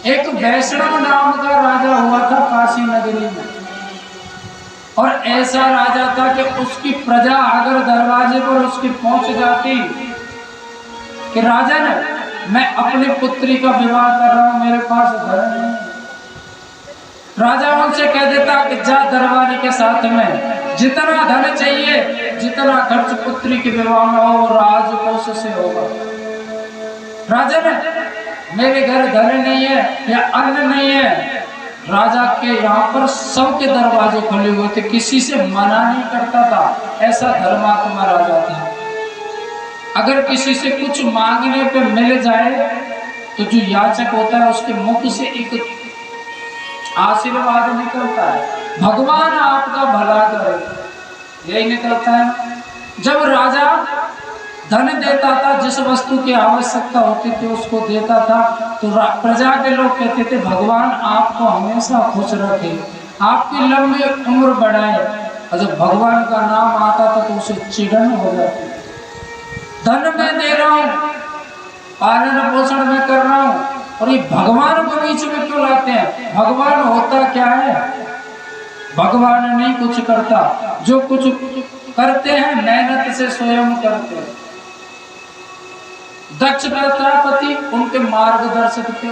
एक वैष्णव नाम का राजा हुआ था काशी नगरी में, और ऐसा राजा था कि उसकी प्रजा अगर दरवाजे पर उसकी पहुंच जाती कि राजा ने मैं अपनी पुत्री का विवाह कर रहा हूं, मेरे पास धन नहीं, राजा उनसे कह देता कि जा दरबारी के साथ में जितना धन चाहिए, जितना खर्च पुत्री के विवाह में हो राजकोष से होगा। राजा ने मेरे घर धन नहीं है या अन्न नहीं है, राजा के यहाँ पर सबके दरवाजे खुले हुए थे, किसी से मना नहीं करता था। ऐसा धर्मात्मा राजा था। अगर किसी से कुछ मांगने पे मिल जाए तो जो याचक होता है उसके मुख से एक आशीर्वाद निकलता है, भगवान आपका भला करे, यही निकलता है। जब राजा धन देता था, जिस वस्तु की आवश्यकता होती थी उसको देता था, तो प्रजा के लोग कहते थे भगवान आपको हमेशा खुश रखे, आपकी लंबी उम्र बढ़ाए। और जब भगवान का नाम आता था तो उसे चिढ़न हो जाती, धन मैं दे रहा हूँ, पालन पोषण में कर रहा हूँ, और ये भगवान को बीच में क्यों लाते हैं? भगवान होता क्या है? भगवान नहीं कुछ करता, जो कुछ करते हैं मेहनत से स्वयं करते हैं। दक्ष प्रजापति उनके मार्गदर्शक थे,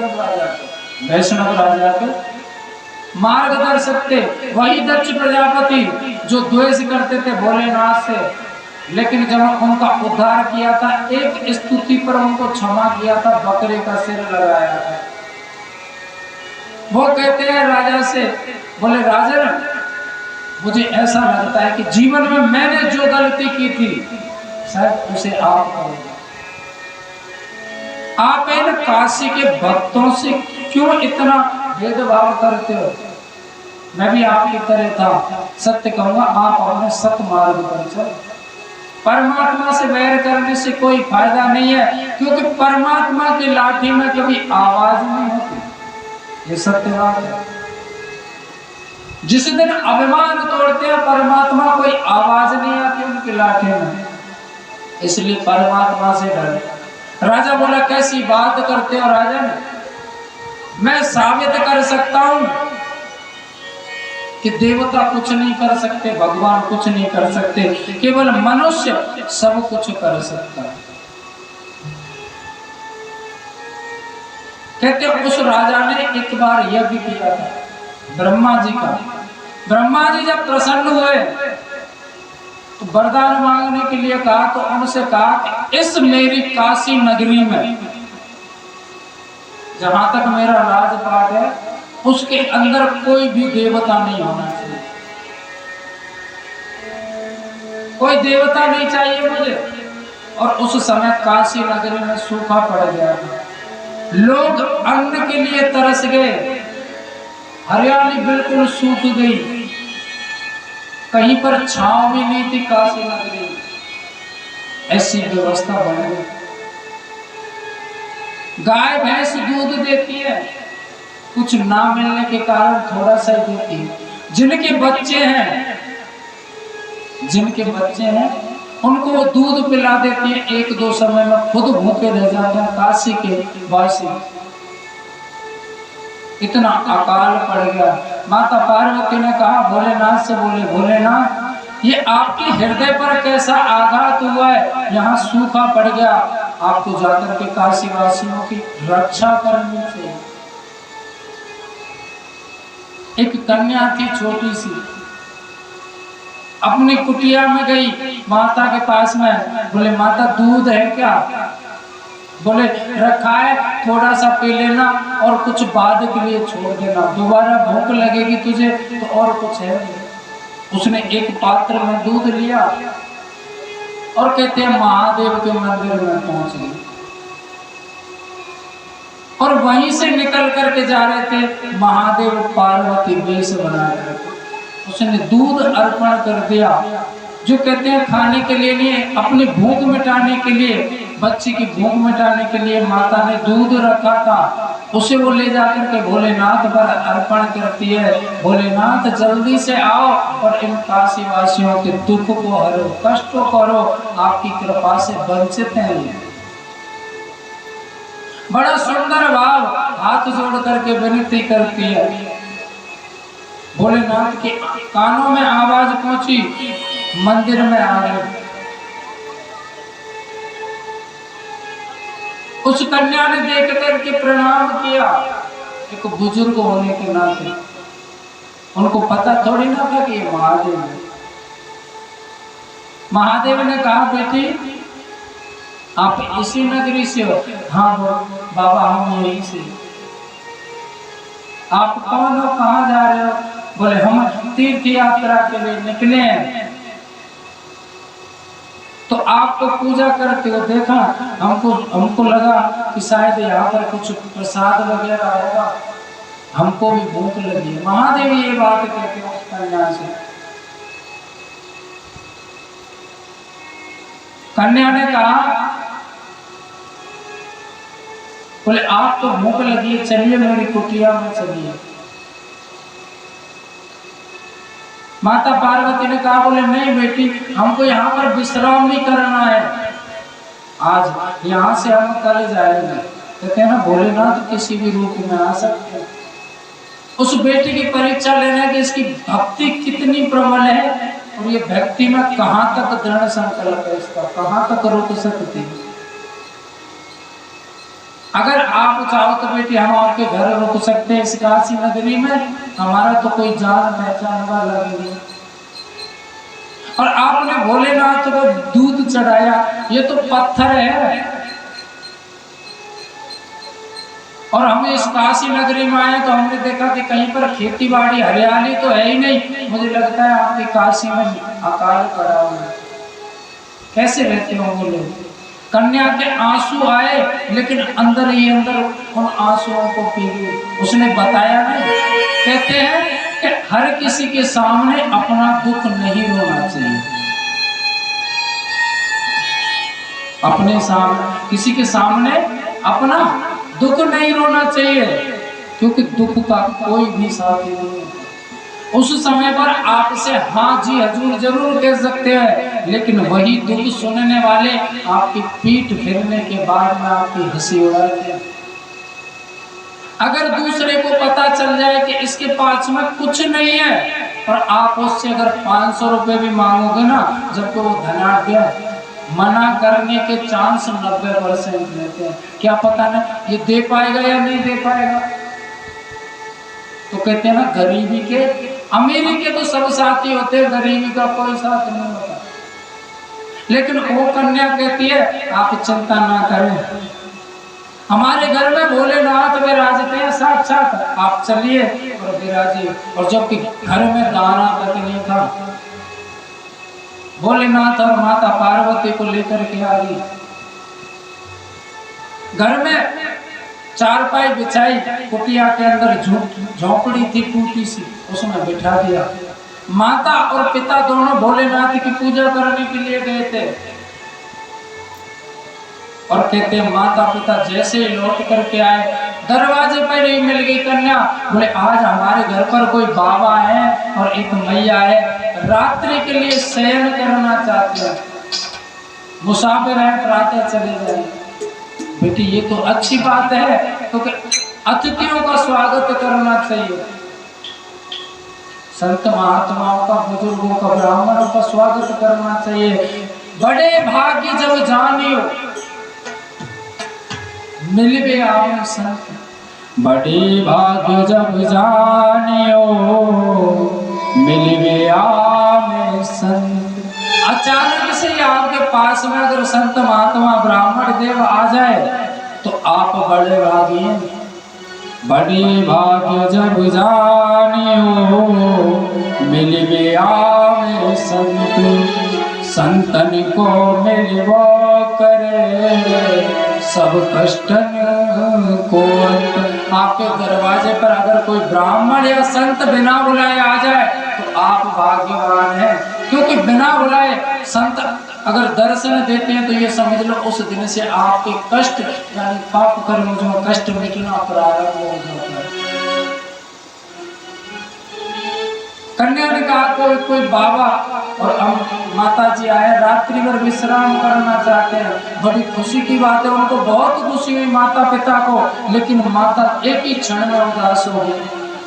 वैष्णव राजा के मार्गदर्शक थे। वही दक्ष प्रजापति जो द्वेष करते थे भोलेनाथ से, लेकिन जब उनका उद्धार किया था, एक स्तुति पर उनको क्षमा किया था, बकरे का सिर लगाया था। वो कहते हैं राजा से, बोले राजन मुझे ऐसा लगता है कि जीवन में मैंने जो गलती की थी शायद उसे आप करोगे। आप इन काशी के भक्तों से क्यों इतना भेदभाव करते हो? मैं भी आपकी तरह था, सत्य कहूंगा, आप अपने सत्य मार्ग पर चलो। परमात्मा से वैर करने से कोई फायदा नहीं है, क्योंकि परमात्मा की लाठी में कभी आवाज नहीं होती, ये सत्य बात है। जिस दिन अभिमान तोड़ते हैं परमात्मा, कोई आवाज नहीं आती उनकी लाठी में, इसलिए परमात्मा से डरे। राजा बोला कैसी बात करते हो राजा ने, मैं साबित कर सकता हूं कि देवता कुछ नहीं कर सकते, भगवान कुछ नहीं कर सकते, केवल मनुष्य सब कुछ कर सकता है। कहते उस राजा ने एक बार यज्ञ किया था ब्रह्मा जी का। ब्रह्मा जी जब प्रसन्न हुए तो वरदान मांगने के लिए कहा, तो उनसे कहा कि इस मेरी काशी नगरी में जहां तक मेरा राजपाट है उसके अंदर कोई भी देवता नहीं होना चाहिए, कोई देवता नहीं चाहिए मुझे। और उस समय काशी नगरी में सूखा पड़ गया था, लोग अन्न के लिए तरस गए, हरियाली बिल्कुल सूख गई, कहीं पर छांव भी नहीं थी काशी नगरी में, ऐसी व्यवस्था बन गई। गाय भैंस दूध देती है, कुछ ना मिलने के कारण थोड़ा सा ही देती है। जिनके बच्चे हैं उनको वो दूध पिला देती है, एक दो समय में खुद भूखे रह जाते हैं काशी के वासी। इतना अकाल पड़ गया। माता पार्वती ने कहा भोलेनाथ से, बोले भोलेनाथ ये आपके हृदय पर कैसा आघात हुआ है, यहाँ सूखा पड़ गया, आपको जाकर के काशी वासियों की रक्षा करनी चाहिए। एक कन्या थी छोटी सी, अपनी कुटिया में गई माता के पास में, बोले माता दूध है क्या? बोले रखा है, थोड़ा सा पी लेना और कुछ बाद के लिए छोड़ देना, दोबारा भूख लगेगी तुझे तो और कुछ है। उसने एक पात्र में दूध लिया और कहते हैं महादेव के मंदिर में पहुंच गई, और वहीं से निकल करके जा रहे थे महादेव पार्वती वेश बनाकर, उसने दूध अर्पण कर दिया। जो कहते हैं खाने के लिए नहीं, अपनी भूख मिटाने के लिए, बच्ची की भूख मिटाने के लिए माता ने दूध रखा था, उसे वो ले जाकर के भोलेनाथ पर अर्पण करती है। भोलेनाथ जल्दी से आओ और इन काशी वासियों के दुख को हरो, कष्ट को करो, आपकी कृपा से वंचित हैं। बड़ा सुंदर भाव, हाथ जोड़ कर करके विनती करती है। भोलेनाथ के कानों में आवाज पहुंची, मंदिर में आ गए। उस कन्या ने देख करके प्रणाम किया। एक बुजुर्ग होने के नाते उनको पता थोड़ी ना था कि ये महादेव है। महादेव ने कहा, बेटी आप इसी नगरी से हो? हाँ बाबा, हम यहीं से। आप कौन हो, कहाँ जा रहे हो? बोले हम तीर्थ यात्रा के लिए निकले हैं। तो आप तो पूजा करते हो, देखा हमको लगा कि शायद यहाँ पर कुछ प्रसाद वगैरह होगा, हमको भी भूख लगी है। महादेव ये बात कहते हैं उस कन्या से। कन्या ने कहा, बोले आप तो भूख लगी है, चलिए मेरी कुटिया में चलिए। माता पार्वती ने कहा, बोले नहीं बेटी, हमको यहाँ पर विश्राम नहीं करना है, आज यहाँ से हम कल जाएंगे। कहते हैं ना, भोलेनाथ किसी भी रूप में आ सकते हैं। उस बेटी की परीक्षा लेना कि इसकी भक्ति कितनी प्रबल है और ये भक्ति में कहाँ तक दृढ़ संकल्प है इसका, कहाँ तक रुक सकती है। अगर आप चाहो तो बेटी हम आपके घर रुक सकते हैं इस काशी नगरी में, हमारा तो कोई जान पहचान वाला नहीं। और आपने भोलेनाथ को दूध चढ़ाया, ये तो पत्थर है। और हम इस काशी नगरी में आए तो हमने देखा कि कहीं पर खेती बाड़ी हरियाली तो है ही नहीं। मुझे लगता है आपकी काशी में अकाल पड़ा हुआ है। कैसे रहते होंगे लोग? कन्या के आंसू आए, लेकिन अंदर ही अंदर उन आंसुओं को पी गई। उसने बताया नहीं। कहते हैं कि हर किसी के सामने अपना दुख नहीं रोना चाहिए। अपने सामने, किसी के सामने अपना दुख नहीं रोना चाहिए, क्योंकि दुख का कोई भी साथी नहीं है। उस समय पर आपसे हाँ जी हजूर जरूर कह सकते हैं, लेकिन वही दुख सुनने वाले आपकी पीठ फिरने के बाद में आपकी हंसी उड़ाते हैं। अगर दूसरे को पता चल जाए कि इसके पास में कुछ नहीं है और आप उससे अगर 500 रुपए भी मांगोगे ना, जबकि वो धनाढ्य, मना करने के चांस 90% रहते हैं। क्या पता ना ये दे पाएगा या नहीं दे पाएगा। तो कहते हैं ना, गरीबी के, अमीरी के तो सब साथी होते हैं, गरीबी का कोई साथ नहीं होता। लेकिन वो कन्या कहती है, आप चिंता ना करें, हमारे घर में भोलेनाथ विराजते हैं साक्षात, आप चलिए और विराजिए। और जबकि घर में दाना तक नहीं था, भोलेनाथ और माता पार्वती को लेकर के आ गई। घर में चारपाई बिछाई, कुटिया के अंदर झोपड़ी थी टूटी सी, उसमें बिठा दिया। माता और पिता दोनों भोलेनाथ की पूजा करने के लिए गए थे। और कहते हैं माता पिता जैसे ही लौट करके आए, दरवाजे पर ही मिल गई कन्या। बोले आज हमारे घर पर कोई बाबा है और एक मैया है, रात्रि के लिए शयन करना चाहते हैं, मुसाफिर है, प्रातः चले जाए। बेटी ये तो अच्छी बात है, क्योंकि अतिथियों का स्वागत करना चाहिए। संत महात्माओं का, बुजुर्गों का, ब्राह्मणों का स्वागत करना चाहिए। बड़े भाग्य जब जानियो मिलवे आवे संत, बड़े भाग्य जब जानियो मिलवे आवे संत। अचानक से आपके पास में अगर संत महात्मा ब्राह्मण देव आ जाए तो आप बड़े भागी हैं। बड़े भाग्य जब जानियो मिलवे आवे संत, संतन को मिलवो करे सब कष्टन को। आपके दरवाजे पर अगर कोई ब्राह्मण या संत बिना बुलाए आ जाए तो आप भाग्यवान हैं, क्योंकि बिना बुलाए संत अगर दर्शन देते हैं तो ये समझ लो उस दिन से आपके कष्ट यानी पाप कर्म जो कष्ट मिटना प्रारंभ हो जाता है। कन्या ने कहा कोई बाबा और माता जी आए, रात्रि भर विश्राम करना चाहते हैं। बड़ी खुशी की बात है, उनको बहुत खुशी हुई माता पिता को, लेकिन माता एक ही क्षण में उदास हो गई।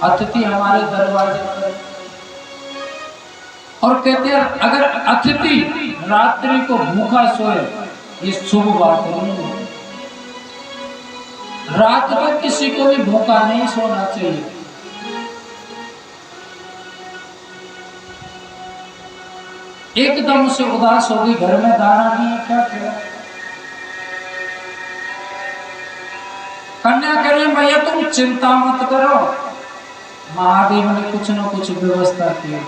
अतिथि हमारे दरवाजे पर, और कहते हैं अगर अतिथि रात्रि को भूखा सोए ये शुभ बात नहीं है। रात को किसी को भी भूखा नहीं सोना चाहिए। एकदम से उदास होगी, घर में दाना नहीं है, क्या किया? कन्या कह रही भैया तुम चिंता मत करो, महादेव ने कुछ न कुछ व्यवस्था की।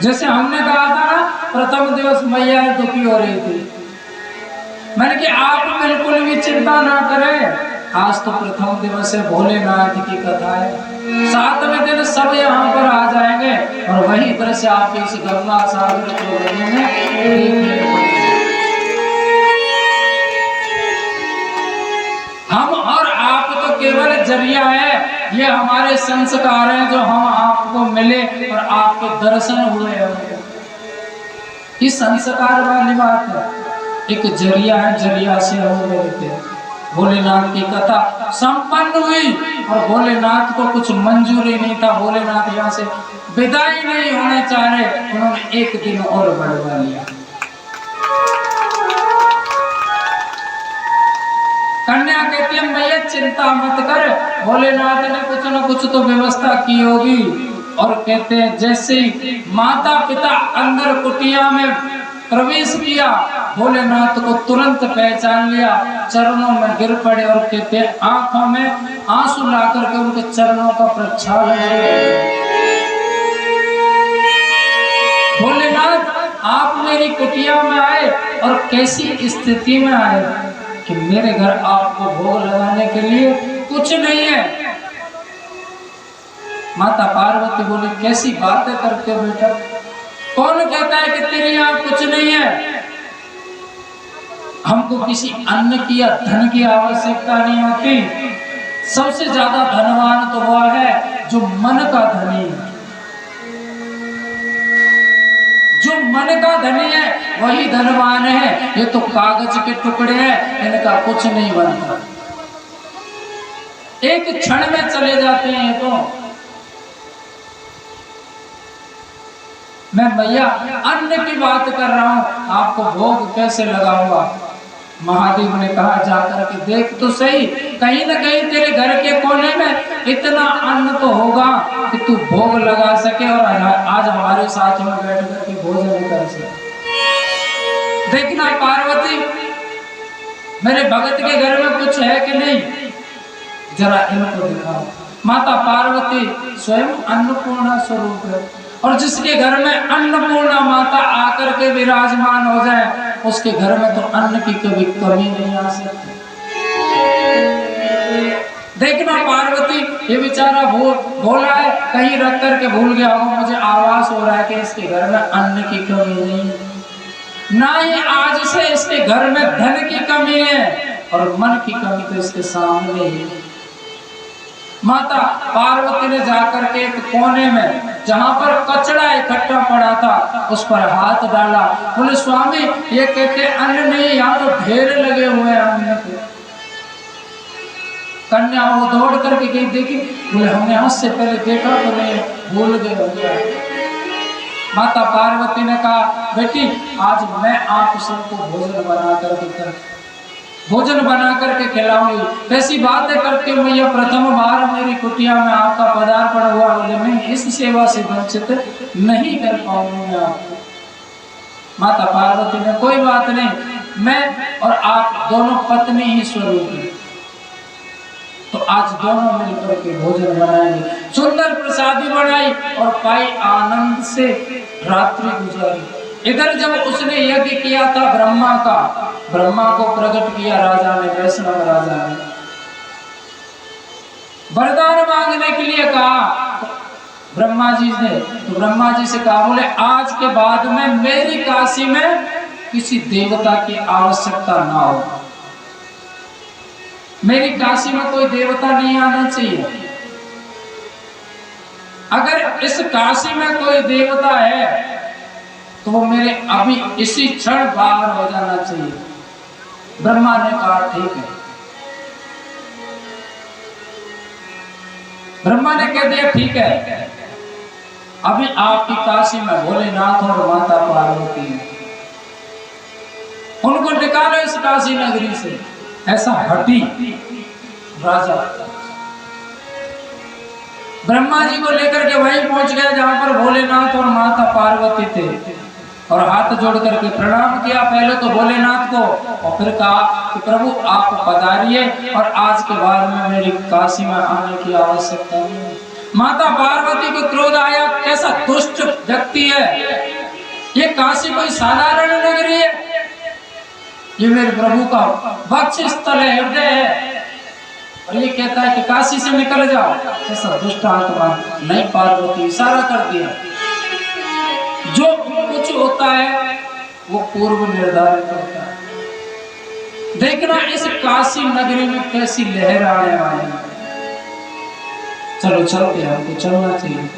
जैसे हमने कहा था ना, प्रथम दिवस मैया दुखी हो रही थी, मैंने कि आप बिल्कुल भी चिंता ना करें, आज तो प्रथम दिवस है, भोलेनाथ की कथा है, 7वें दिन सब यहाँ पर आ जाएंगे और वही दृश्य आप इस गंगा सागर चौराहे में हम और आप तो केवल जरिया है, ये हमारे संस्कार हैं जो हम आपको मिले और आपके दर्शन हुए हैं। इस संस्कार वाली बात है, एक जरिया है, जरिया से हम मिलते हैं। भोलेनाथ की कथा संपन्न हुई और भोलेनाथ को कुछ मंजूरी नहीं था, भोलेनाथ यहाँ से विदाई नहीं होने चाह रहे, उन्होंने एक दिन और बढ़वा लिया। कन्या कहती है भैया चिंता मत कर, भोलेनाथ ने कुछ न कुछ तो व्यवस्था की होगी। और कहते हैं जैसे ही माता पिता अंदर कुटिया में प्रवेश किया, भोलेनाथ को तुरंत पहचान लिया, चरणों में गिर पड़े और कहते हैं आंखों में आंसू ला करके उनके चरणों का प्रक्षालन किया। भोलेनाथ आप मेरी कुटिया में आए और कैसी स्थिति में आए कि मेरे घर आपको भोग लगाने के लिए कुछ नहीं है। माता पार्वती बोली कैसी बातें करते हो बेटा, कौन कहता है कि तेरे यहाँ कुछ नहीं है? हमको किसी अन्न की या धन की आवश्यकता नहीं होती, सबसे ज्यादा धनवान तो वह है जो मन का धनी है। जो मन का धनी है वही धनवान है, ये तो कागज के टुकड़े हैं, इनका कुछ नहीं बनता, एक क्षण में चले जाते हैं। ये तो मैं भैया अन्न की बात कर रहा हूं, आपको भोग कैसे लगाऊंगा? महादेव ने कहा जाकर के देख तो सही, कहीं न कहीं तेरे घर के कोने में इतना अन्न तो होगा कि तू भोग लगा सके और आज हमारे साथ में बैठ करके भोजन कर सके। देखना पार्वती मेरे भगत के घर में कुछ है कि नहीं, जरा इनको दिखाओ। माता पार्वती स्वयं अन्नपूर्णा स्वरूप है, और जिसके घर में अन्नपूर्णा माता आकर के विराजमान हो जाए उसके घर में तो अन्न की कभी कमी नहीं आ सकती। देखना पार्वती ये बेचारा भोला है, कहीं रख करके भूल गया हो, मुझे आवाज हो रहा है कि इसके घर में अन्न की कमी नहीं है, ना ही आज से इसके घर में धन की कमी है, और मन की कमी तो इसके सामने ही है। माता पार्वती ने जाकर के एक कोने में जहां पर कचरा इकट्ठा पड़ा था उस पर हाथ डाला, बोले स्वामी ये कहते अन्न नहीं, यहाँ तो ढेर लगे हुए हैं अन्न के। कन्या वो दौड़ करके गई, देखी, बोले हमने आज से पहले देखा तो नहीं, भूल गए। माता पार्वती ने कहा बेटी आज मैं आप सबको भोजन बना करके खिलाऊंगी। कैसी बातें करती हूँ मैया, प्रथम बार मेरी कुटिया में आपका पदार्पण हुआ, बोले मैं इस सेवा से वंचित नहीं कर पाऊंगी आपको। माता पार्वती ने कोई बात नहीं, मैं और आप दोनों पत्नी ही स्वरूप हैं, तो आज दोनों मिलकर के भोजन बनाएंगे। सुंदर प्रसादी बनाई और पाई आनंद से रात्रि गुजारी। इधर जब उसने यज्ञ किया था ब्रह्मा को प्रकट किया राजा ने, वैष्णव राजा ने वरदान मांगने के लिए कहा ब्रह्मा जी ने, तो ब्रह्मा जी से कहा बोले आज के बाद में मेरी काशी में किसी देवता की आवश्यकता ना हो, मेरी काशी में कोई देवता नहीं आना चाहिए। अगर इस काशी में कोई देवता है तो वो मेरे अभी इसी क्षण बाहर हो जाना चाहिए। ब्रह्मा ने कहा ठीक है। ब्रह्मा ने कह दिया ठीक है, अभी आपकी काशी में भोलेनाथ और माता पार्वती है, उनको निकालो इस काशी नगरी से। ऐसा हटी राजा ब्रह्मा जी को लेकर के वहीं पहुंच गए जहां पर भोलेनाथ और माता पार्वती थे, और हाथ जोड़ करके प्रणाम किया पहले तो भोलेनाथ को, और फिर कहा कि प्रभु आप पधारिए और आज के बाद में मेरी काशी में आने की आवश्यकता नहीं है। माता पार्वती को क्रोध आया, कैसा दुष्ट व्यक्ति है ये, काशी कोई साधारण नगरी है, ये मेरे प्रभु का वक्ष स्थल है, हृदय है, और ये कहता है कि काशी से निकल जाओ। ऐसा दुष्ट आत्मा। नहीं, पार्वती इशारा कर दिया, जो कुछ होता है वो पूर्व निर्धारित होता है। देखना इस काशी नगरी में कैसी लहर आने वाली है। चलो चलते हैं, हमको चलना चाहिए।